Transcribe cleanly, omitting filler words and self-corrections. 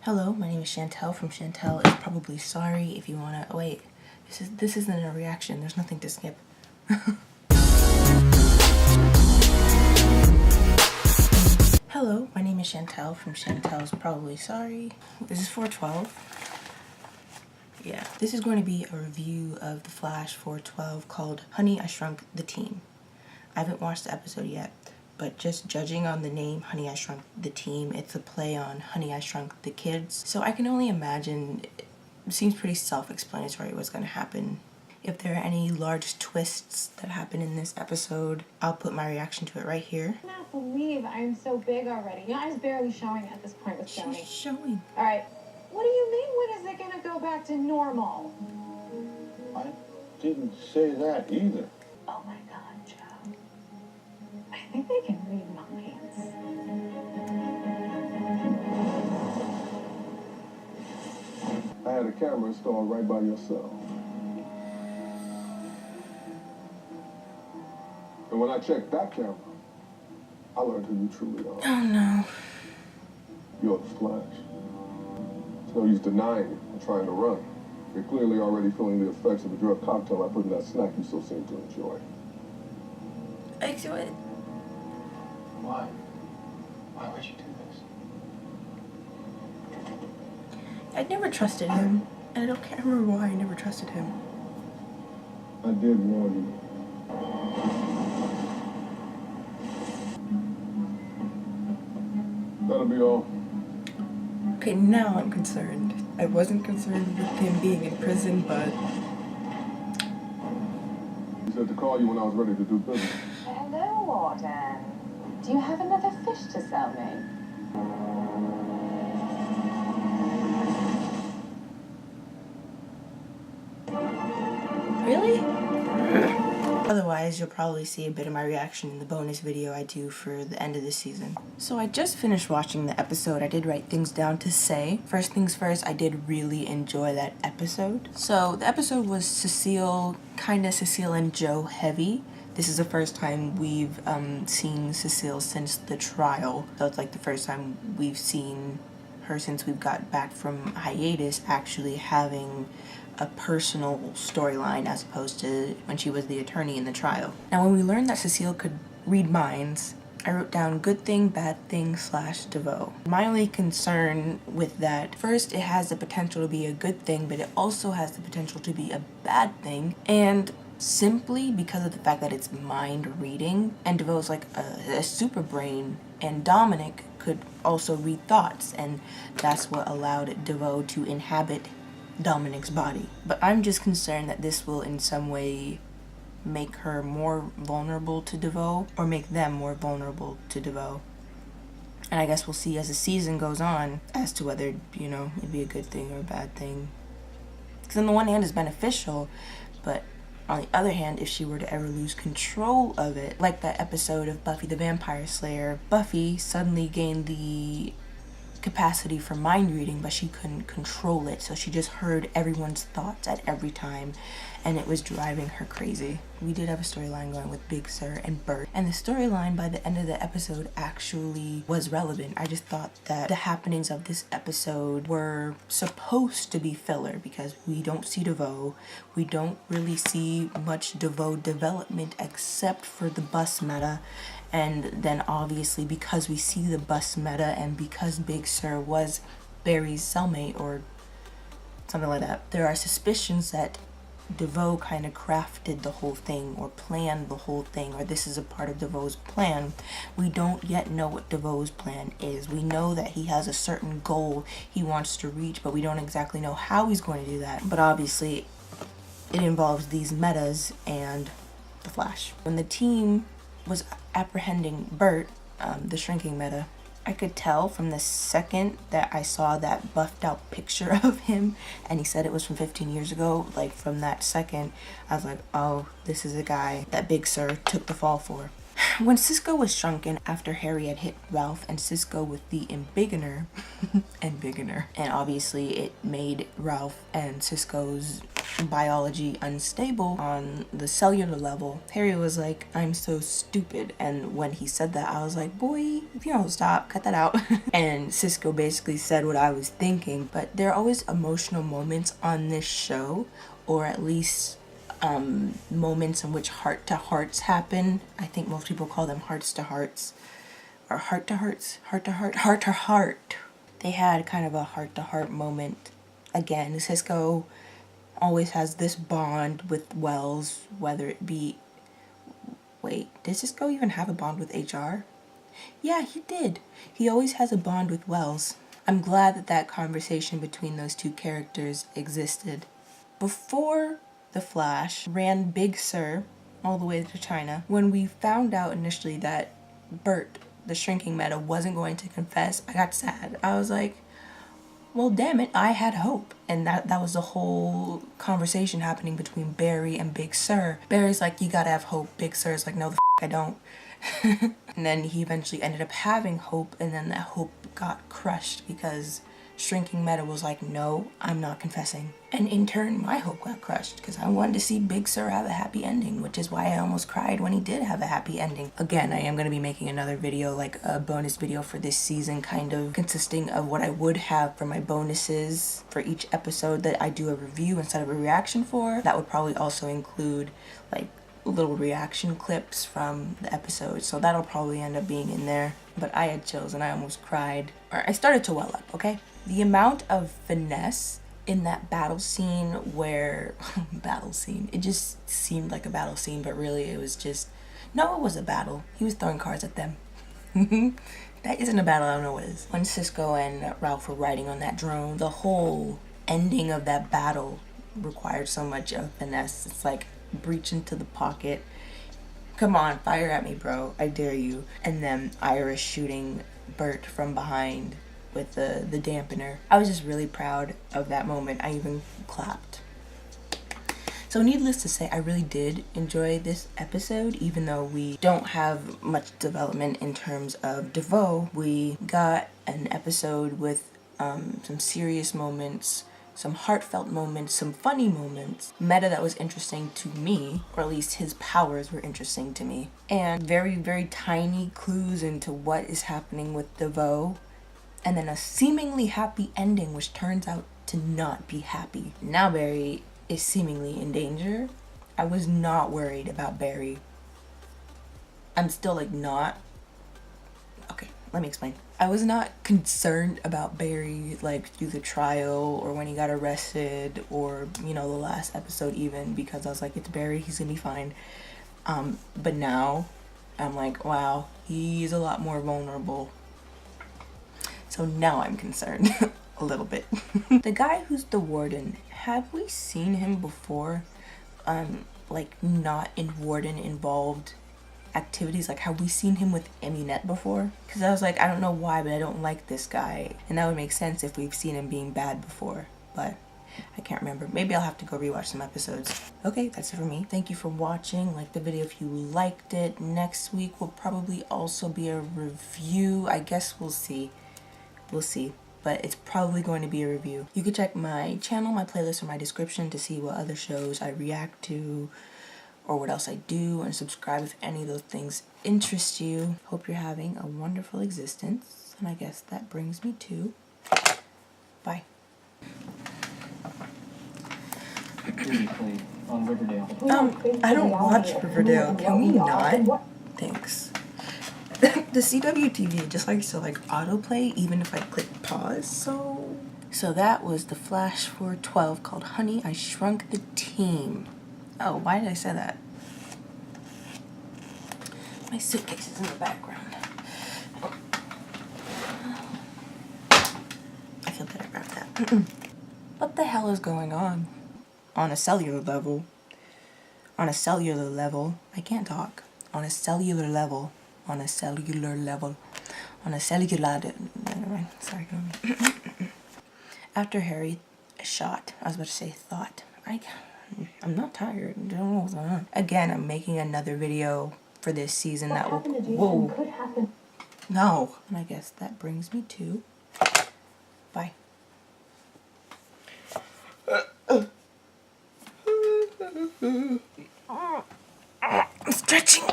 Hello, my name is Shantel from Shantel is Probably Sorry. If you wanna wait, this isn't a reaction, there's nothing to skip. Hello, my name is Shantel from Shantel's Probably Sorry. This is 412. Yeah, this is going to be a review of The Flash 412 called Honey, I Shrunk the Team. I haven't watched the episode yet, but just judging on the name Honey, I Shrunk the Team, it's a play on Honey, I Shrunk the Kids. So I can only imagine, it seems pretty self-explanatory what's going to happen. If there are any large twists that happen in this episode, I'll put my reaction to it right here. I cannot believe I'm so big already. Your eye's barely showing at this point with Johnny. She's showing. All right. What do you mean, when is it going to go back to normal? I didn't say that either. Oh my God, Joe. I think they can read minds. I had a camera installed right by your cell. And when I checked that camera, I learned who you truly are. Oh no. You're the Flash. There's no use denying it and trying to run. You're clearly already feeling the effects of the drug cocktail I put in that snack you so seem to enjoy. Excellent. Why? Why would you do this? I never trusted him, and I can't remember why I never trusted him. I did warn you. That'll be all. Okay, now I'm concerned. I wasn't concerned with him being in prison, but... He said to call you when I was ready to do business. Hello, Warden. Do you have another fish to sell me? Really? Otherwise, you'll probably see a bit of my reaction in the bonus video I do for the end of this season. So I just finished watching the episode. I did write things down to say. First things first, I did really enjoy that episode. So the episode was Cecile and Joe heavy. This is the first time we've seen Cecile since the trial. So it's like the first time we've seen her since we've got back from hiatus actually having a personal storyline as opposed to when she was the attorney in the trial. Now when we learned that Cecile could read minds, I wrote down good thing, bad thing / DeVoe. My only concern with that, first it has the potential to be a good thing, but it also has the potential to be a bad thing, and simply because of the fact that it's mind reading, and DeVoe's like a super brain, and Dominic could also read thoughts, and that's what allowed DeVoe to inhabit Dominic's body. But I'm just concerned that this will in some way make her more vulnerable to DeVoe, or make them more vulnerable to DeVoe. And I guess we'll see as the season goes on as to whether, you know, it'd be a good thing or a bad thing. Because on the one hand it's beneficial, but on the other hand, if she were to ever lose control of it, like that episode of Buffy the Vampire Slayer, Buffy suddenly gained the capacity for mind reading, but she couldn't control it, so she just heard everyone's thoughts at every time, and it was driving her crazy. We did have a storyline going with Big Sir and Bert, and the storyline by the end of the episode actually was relevant. I just thought that the happenings of this episode were supposed to be filler because we don't see DeVoe, we don't really see much DeVoe development except for the bus meta. And then obviously because we see the bus meta and because Big Sir was Barry's cellmate or something like that, there are suspicions that DeVoe kind of crafted the whole thing or planned the whole thing, or this is a part of DeVoe's plan. We don't yet know what DeVoe's plan is. We know that he has a certain goal he wants to reach, but we don't exactly know how he's going to do that. But obviously it involves these metas and the Flash. When the team was apprehending Bert, the shrinking meta, I could tell from the second that I saw that buffed out picture of him and he said it was from 15 years ago, like from that second, I was like, oh, this is a guy that Big Sir took the fall for. When Cisco was shrunken after Harry had hit Ralph and Cisco with the embiggener, and obviously it made Ralph and Cisco's biology unstable on the cellular level. Harry was like, I'm so stupid. And when he said that, I was like, boy, if you don't stop, cut that out. And Cisco basically said what I was thinking. But there are always emotional moments on this show, or at least moments in which heart-to-hearts happen. I think most people call them hearts-to-hearts. Or heart-to-hearts, heart-to-heart. They had kind of a heart-to-heart moment. Again, Cisco always has this bond with Wells, whether it be... Wait, did Cisco even have a bond with HR? Yeah, he did. He always has a bond with Wells. I'm glad that that conversation between those two characters existed. Before The Flash ran Big Sur all the way to China, when we found out initially that Bert, the shrinking Meta, wasn't going to confess, I got sad. I was like, well, damn it, I had hope. And that was the whole conversation happening between Barry and Big Sur. Barry's like, you gotta have hope. Big Sur's like, no, the I don't. And then he eventually ended up having hope, and then that hope got crushed because shrinking Meta was like, no, I'm not confessing. And in turn, my hope got crushed because I wanted to see Big Sur have a happy ending, which is why I almost cried when he did have a happy ending. Again, I am going to be making another video, like a bonus video for this season, kind of consisting of what I would have for my bonuses for each episode that I do a review instead of a reaction for. That would probably also include like little reaction clips from the episode, so that'll probably end up being in there. But I had chills and I almost cried. Or I started to well up, okay? The amount of finesse in that battle scene where... battle scene. It just seemed like a battle scene, but really it was just... No, it was a battle. He was throwing cards at them. That isn't a battle, I don't know what is. When Cisco and Ralph were riding on that drone, the whole ending of that battle required so much of finesse. It's like, breach into the pocket. Come on, fire at me, bro. I dare you. And then Iris shooting Bert from behind with the dampener. I was just really proud of that moment. I even clapped. So needless to say, I really did enjoy this episode, even though we don't have much development in terms of DeVoe. We got an episode with some serious moments, some heartfelt moments, some funny moments, meta that was interesting to me, or at least his powers were interesting to me, and very, very tiny clues into what is happening with DeVoe, and then a seemingly happy ending, which turns out to not be happy. Now Barry is seemingly in danger. I was not worried about Barry. I'm still like not... Okay, let me explain. I was not concerned about Barry like through the trial or when he got arrested or, you know, the last episode even, because I was like, it's Barry, he's gonna be fine. But now I'm like, wow, he's a lot more vulnerable. So now I'm concerned a little bit. The guy who's the warden, have we seen him before? Like not in warden involved activities? Like, have we seen him with Amunet before? Because I was like, I don't know why, but I don't like this guy. And that would make sense if we've seen him being bad before, but I can't remember. Maybe I'll have to go rewatch some episodes. Okay, that's it for me. Thank you for watching. Like the video if you liked it. Next week will probably also be a review. I guess we'll see. We'll see. But it's probably going to be a review. You can check my channel, my playlist, or my description to see what other shows I react to, or what else I do, and subscribe if any of those things interest you. Hope you're having a wonderful existence, and I guess that brings me to bye. On Riverdale. I don't watch Riverdale. Can we not? Thanks. The CW TV just likes to like autoplay even if I click pause. So that was the Flash for 12 called Honey, I Shrunk the Team. Oh, why did I say that? My suitcase is in the background. I feel better about that. What the hell is going on? On a cellular level. On a cellular level. I can't talk. On a cellular level. On a cellular level. On a cellular... Never mind. Sorry. After Harry shot, I was about to say thought. I'm not tired. I don't know what's going on. Again, I'm making another video for this season that will... Whoa. Could happen. No. And I guess that brings me to... Bye. I'm stretching.